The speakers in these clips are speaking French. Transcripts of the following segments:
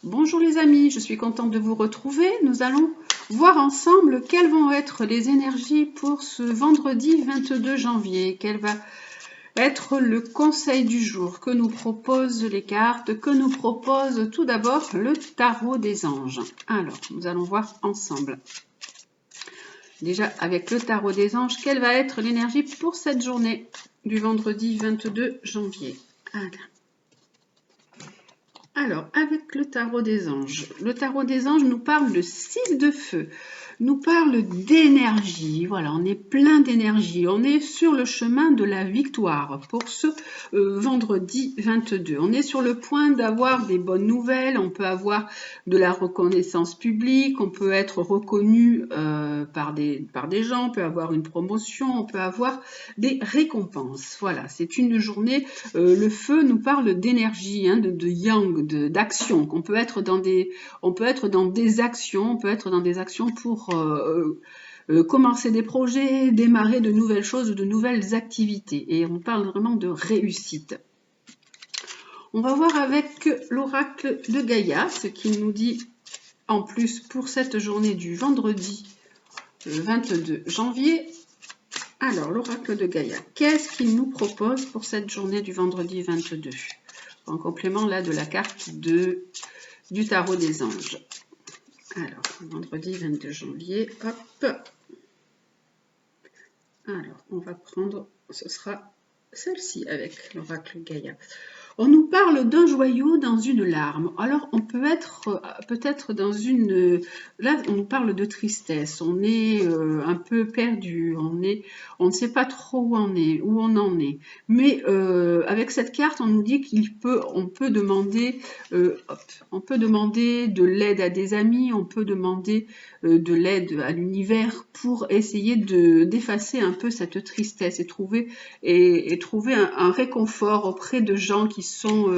Bonjour les amis, je suis contente de vous retrouver. Nous allons voir ensemble quelles vont être les énergies pour ce vendredi 22 janvier. Quel va être le conseil du jour que nous proposent les cartes, que nous propose tout d'abord le tarot des anges. Alors, nous allons voir ensemble. Déjà, avec le tarot des anges, quelle va être l'énergie pour cette journée du vendredi 22 janvier? Alors, avec le tarot des anges nous parle de 6 de feu, nous parle d'énergie. Voilà, on est plein d'énergie. On est sur le chemin de la victoire pour ce vendredi 22. On est sur le point d'avoir des bonnes nouvelles. On peut avoir de la reconnaissance publique. On peut être reconnu par des gens. On peut avoir une promotion. On peut avoir des récompenses. Voilà, c'est une journée. Le feu nous parle d'énergie, hein, de yang, d'action. On peut être dans des actions. On peut être dans des actions pour commencer des projets, démarrer de nouvelles choses, de nouvelles activités. Et on parle vraiment de réussite. On va voir avec l'oracle de Gaïa, ce qu'il nous dit en plus pour cette journée du vendredi 22 janvier. Alors, l'oracle de Gaïa, qu'est-ce qu'il nous propose pour cette journée du vendredi 22? En complément là de la carte du tarot des anges. Alors, vendredi 22 janvier, hop. Alors, on va prendre, ce sera celle-ci avec l'oracle Gaïa. On nous parle d'un joyau dans une larme. Alors, on peut être peut-être dans une... Là, on nous parle de tristesse. On est un peu perdu. On ne sait pas trop où on en est. Mais avec cette carte, on nous dit on peut demander de l'aide à des amis. On peut demander de l'aide à l'univers pour essayer d'effacer un peu cette tristesse et trouver un réconfort auprès de gens qui sont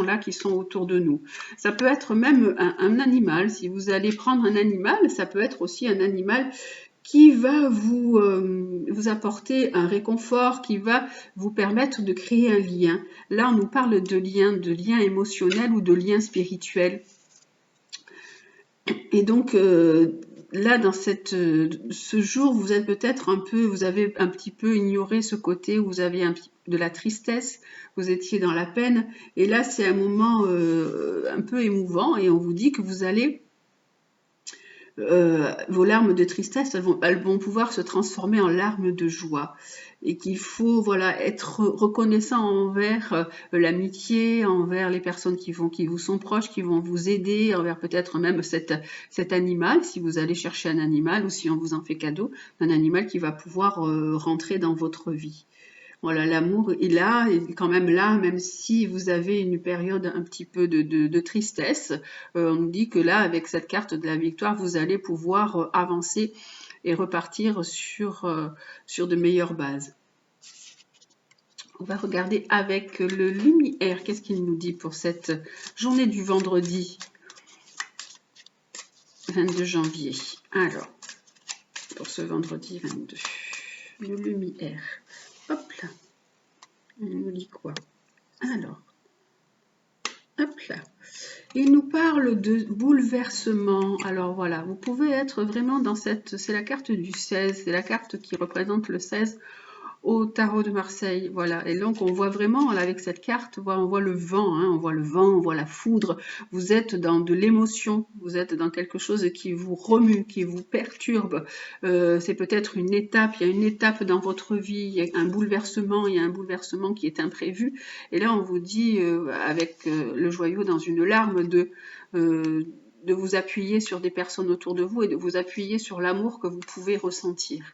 là, qui sont autour de nous. Ça peut être même un animal. Si vous allez prendre un animal, ça peut être aussi un animal qui va vous apporter un réconfort, qui va vous permettre de créer un lien. Là, on nous parle de lien émotionnel ou de lien spirituel. Et donc, là, dans ce jour, vous avez un petit peu ignoré ce côté où vous avez de la tristesse, vous étiez dans la peine, et là, c'est un moment un peu émouvant, et on vous dit que vous allez, vos larmes de tristesse, elles vont pouvoir se transformer en larmes de joie, et qu'il faut être reconnaissant envers l'amitié, envers les personnes qui vous sont proches, qui vont vous aider, envers peut-être même cet animal, si vous allez chercher un animal, ou si on vous en fait cadeau, un animal qui va pouvoir rentrer dans votre vie. Voilà, l'amour est là, est quand même là, même si vous avez une période un petit peu de tristesse. On nous dit que là, avec cette carte de la victoire, vous allez pouvoir avancer et repartir sur de meilleures bases. On va regarder avec le lumière, qu'est-ce qu'il nous dit pour cette journée du vendredi 22 janvier. Alors, pour ce vendredi 22, le lumière. Hop là. On nous dit quoi? Alors, hop là. Il nous parle de bouleversement. Alors voilà, vous pouvez être vraiment dans c'est la carte du 16, c'est la carte qui représente le 16 au tarot de Marseille. Voilà, et donc on voit vraiment, là, avec cette carte, on voit le vent, hein, on voit la foudre. Vous êtes dans de l'émotion, vous êtes dans quelque chose qui vous remue, qui vous perturbe. C'est peut-être une étape, il y a une étape dans votre vie, il y a un bouleversement qui est imprévu. Et là, on vous dit, avec le joyau dans une larme, de vous appuyer sur des personnes autour de vous et de vous appuyer sur l'amour que vous pouvez ressentir.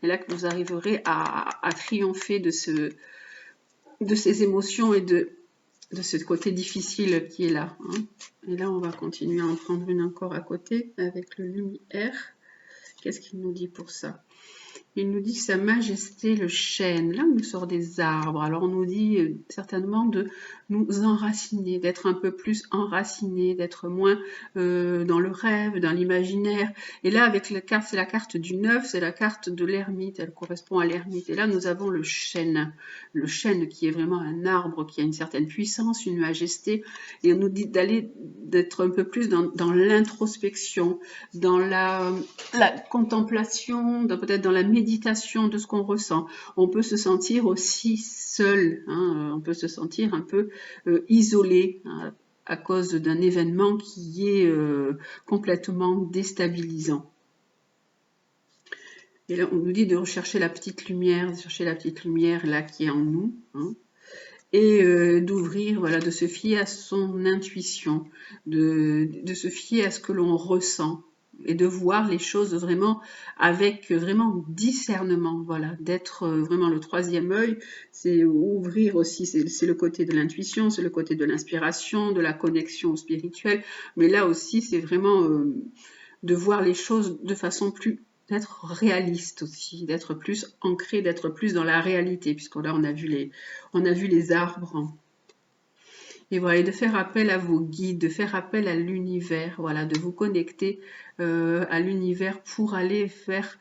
Et là que vous arriverez à triompher de ces émotions et de ce côté difficile qui est là. Hein. Et là, on va continuer à en prendre une encore à côté avec le lumière. Qu'est-ce qu'il nous dit pour ça? Il nous dit Sa Majesté le chêne. Là, on nous sort des arbres. Alors, on nous dit certainement de nous enraciner, d'être un peu plus enraciné, d'être moins dans le rêve, dans l'imaginaire. Et là, avec la carte, c'est la carte du 9, c'est la carte de l'ermite. Elle correspond à l'ermite. Et là, nous avons le chêne. Le chêne qui est vraiment un arbre qui a une certaine puissance, une majesté. Et on nous dit d'être un peu plus dans l'introspection, dans la contemplation, peut-être dans la méditation de ce qu'on ressent. On peut se sentir aussi seul, hein, on peut se sentir un peu isolé hein, à cause d'un événement qui est complètement déstabilisant. Et là, on nous dit de rechercher la petite lumière, là qui est en nous, hein, et d'ouvrir, voilà, de se fier à son intuition, de se fier à ce que l'on ressent, et de voir les choses vraiment avec vraiment discernement, voilà, d'être vraiment le troisième œil, c'est ouvrir aussi, c'est le côté de l'intuition, c'est le côté de l'inspiration, de la connexion spirituelle, mais là aussi c'est vraiment de voir les choses de façon plus, d'être réaliste aussi, d'être plus ancré, d'être plus dans la réalité, puisque là on a vu les arbres. Et voilà, et de faire appel à vos guides, de faire appel à l'univers, voilà, de vous connecter à l'univers pour aller faire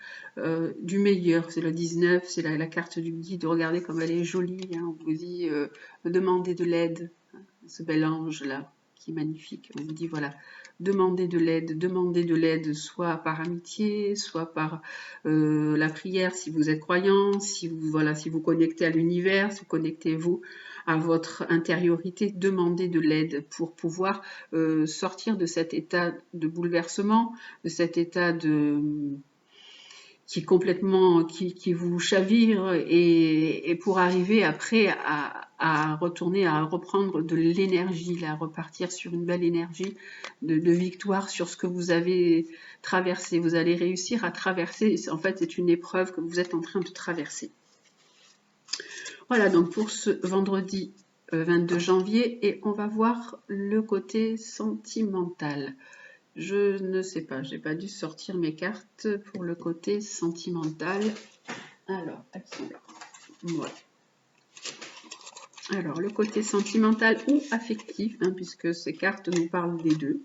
du meilleur. C'est le 19, c'est la carte du guide. Regardez comme elle est jolie. Hein. On vous dit demandez de l'aide. Ce bel ange là, qui est magnifique. On vous dit voilà, demandez de l'aide, soit par amitié, soit par la prière si vous êtes croyant, si vous connectez à l'univers, si vous connectez-vous à votre intériorité, demandez de l'aide pour pouvoir sortir de cet état de bouleversement, de cet état qui est complètement, qui vous chavire et pour arriver après à retourner, à reprendre de l'énergie, à repartir sur une belle énergie de victoire sur ce que vous avez traversé. Vous allez réussir à traverser, en fait c'est une épreuve que vous êtes en train de traverser. Voilà donc pour ce vendredi 22 janvier et on va voir le côté sentimental. Je ne sais pas, j'ai pas dû sortir mes cartes pour le côté sentimental. Alors, elles sont là. Voilà. Alors, le côté sentimental ou affectif, hein, puisque ces cartes nous parlent des deux.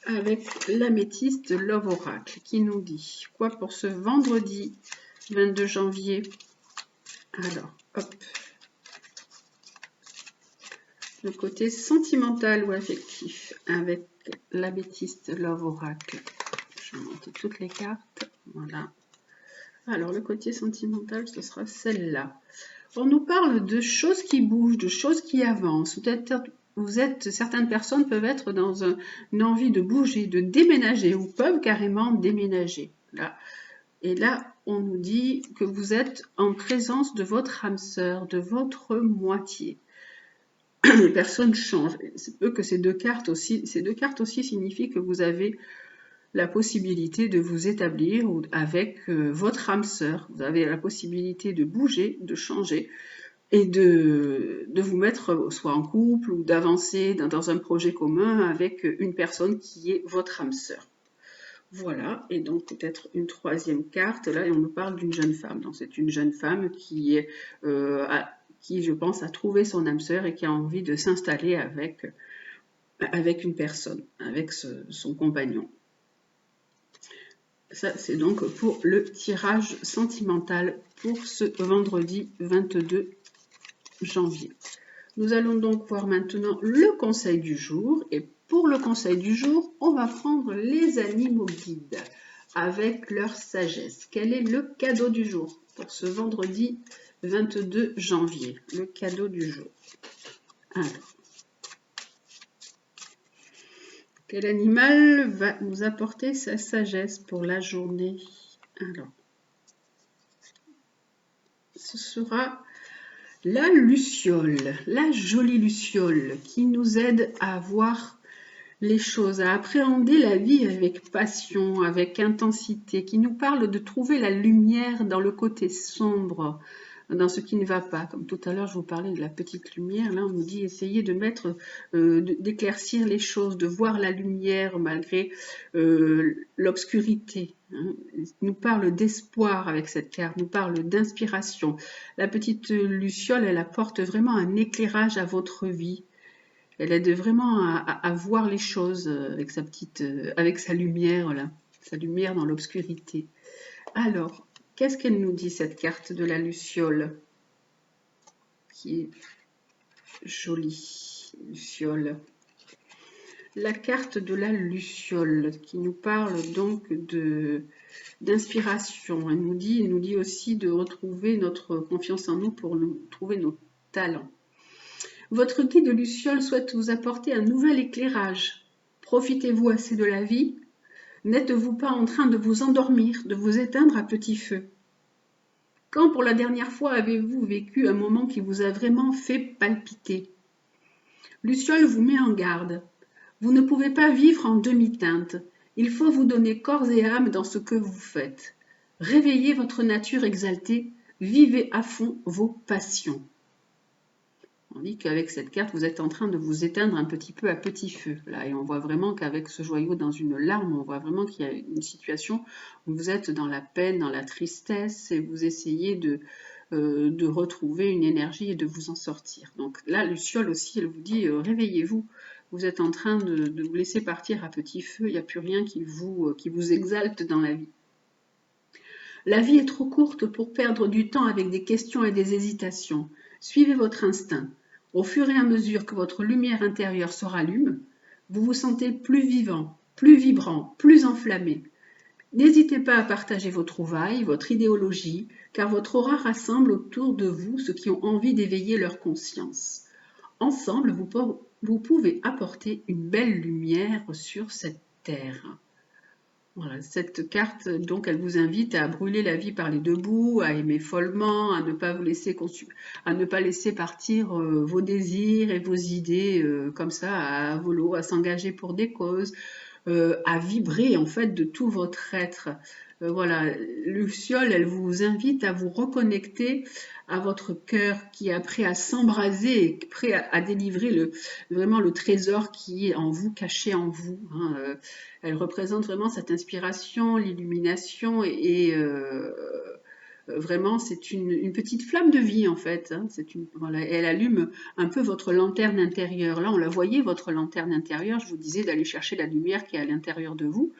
Avec l'améthyste Love Oracle qui nous dit quoi pour ce vendredi 22 janvier. Alors, hop. Le côté sentimental ou affectif avec l'améthyste Love Oracle. Je vais monter toutes les cartes. Voilà. Alors, le côté sentimental, ce sera celle-là. On nous parle de choses qui bougent, de choses qui avancent. Certaines personnes peuvent être dans une envie de bouger, de déménager ou peuvent carrément déménager. Là. Et là, on nous dit que vous êtes en présence de votre âme sœur, de votre moitié. Les personnes changent. C'est peu que ces deux cartes aussi signifient que vous avez la possibilité de vous établir avec votre âme sœur. Vous avez la possibilité de bouger, de changer et de vous mettre soit en couple ou d'avancer dans un projet commun avec une personne qui est votre âme sœur. Voilà, et donc peut-être une troisième carte, là on nous parle d'une jeune femme. Donc c'est une jeune femme qui est qui, je pense, a trouvé son âme sœur et qui a envie de s'installer avec une personne, avec son compagnon. Ça, c'est donc pour le tirage sentimental pour ce vendredi 22 janvier. Nous allons donc voir maintenant le conseil du jour. Et pour le conseil du jour, on va prendre les animaux guides avec leur sagesse. Quel est le cadeau du jour pour ce vendredi 22 janvier? Le cadeau du jour. Alors, quel animal va nous apporter sa sagesse pour la journée? Alors, ce sera la luciole, la jolie luciole qui nous aide à voir les choses, à appréhender la vie avec passion, avec intensité, qui nous parle de trouver la lumière dans le côté sombre, dans ce qui ne va pas. Comme tout à l'heure, je vous parlais de la petite lumière. Là, on nous dit essayez de mettre, d'éclaircir les choses, de voir la lumière malgré l'obscurité. Hein. Il nous parle d'espoir avec cette carte, nous parle d'inspiration. La petite luciole, elle apporte vraiment un éclairage à votre vie. Elle aide vraiment à voir les choses avec sa petite, avec sa lumière là, sa lumière dans l'obscurité. Alors, qu'est-ce qu'elle nous dit cette carte de la luciole, qui est jolie, luciole. La carte de la luciole qui nous parle donc d'inspiration. Elle nous dit aussi de retrouver notre confiance en nous pour trouver nos talents. Votre guide de luciole souhaite vous apporter un nouvel éclairage. Profitez-vous assez de la vie? N'êtes-vous pas en train de vous endormir, de vous éteindre à petit feu? Quand pour la dernière fois avez-vous vécu un moment qui vous a vraiment fait palpiter? Luciole vous met en garde. Vous ne pouvez pas vivre en demi-teinte. Il faut vous donner corps et âme dans ce que vous faites. Réveillez votre nature exaltée, vivez à fond vos passions. On dit qu'avec cette carte, vous êtes en train de vous éteindre un petit peu à petit feu. Là, et on voit vraiment qu'avec ce joyau dans une larme, on voit vraiment qu'il y a une situation où vous êtes dans la peine, dans la tristesse, et vous essayez de retrouver une énergie et de vous en sortir. Donc là, Luciole aussi, elle vous dit, réveillez-vous. Vous êtes en train de vous laisser partir à petit feu, il n'y a plus rien qui vous exalte dans la vie. La vie est trop courte pour perdre du temps avec des questions et des hésitations. Suivez votre instinct. Au fur et à mesure que votre lumière intérieure se rallume, vous vous sentez plus vivant, plus vibrant, plus enflammé. N'hésitez pas à partager vos trouvailles, votre idéologie, car votre aura rassemble autour de vous ceux qui ont envie d'éveiller leur conscience. Ensemble, vous pouvez apporter une belle lumière sur cette terre. Voilà, cette carte, donc, elle vous invite à brûler la vie par les deux bouts, à aimer follement, à ne pas vous laisser à ne pas laisser partir vos désirs et vos idées comme ça à volo, à s'engager pour des causes, à vibrer en fait de tout votre être. Voilà, Luciole, elle vous invite à vous reconnecter à votre cœur qui est prêt à s'embraser, prêt à délivrer vraiment le trésor qui est en vous, caché en vous. Hein. Elle représente vraiment cette inspiration, l'illumination et vraiment c'est une petite flamme de vie en fait. Hein. Voilà, elle allume un peu votre lanterne intérieure. Là, on la voyait, votre lanterne intérieure. Je vous disais d'aller chercher la lumière qui est à l'intérieur de vous.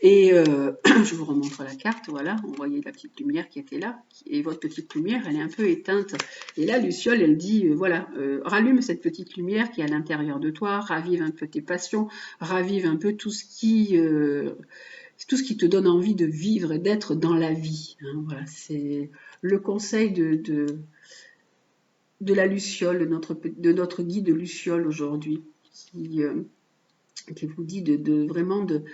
Et je vous remontre la carte, voilà, on voyait la petite lumière qui était là, et votre petite lumière, elle est un peu éteinte. Et là, Luciole, elle dit, voilà, rallume cette petite lumière qui est à l'intérieur de toi, ravive un peu tes passions, ravive un peu tout ce qui te donne envie de vivre et d'être dans la vie. Hein, voilà, c'est le conseil de la Luciole, de notre guide Luciole aujourd'hui, qui vous dit vraiment de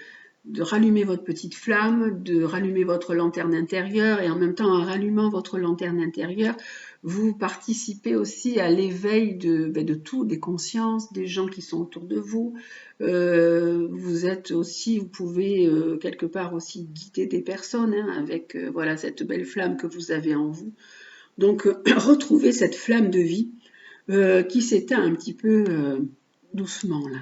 rallumer votre petite flamme, de rallumer votre lanterne intérieure, et en même temps, en rallumant votre lanterne intérieure, vous participez aussi à l'éveil de tout, des consciences, des gens qui sont autour de vous. Vous pouvez quelque part aussi guider des personnes hein, avec voilà, cette belle flamme que vous avez en vous. Donc, retrouvez cette flamme de vie qui s'éteint un petit peu doucement là.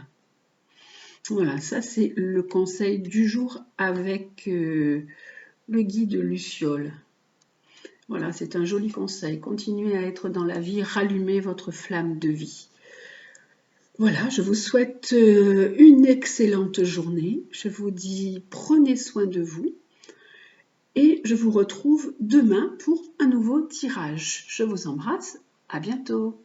Voilà, ça c'est le conseil du jour avec le guide Luciole. Voilà, c'est un joli conseil. Continuez à être dans la vie, rallumez votre flamme de vie. Voilà, je vous souhaite une excellente journée. Je vous dis prenez soin de vous et je vous retrouve demain pour un nouveau tirage. Je vous embrasse, à bientôt.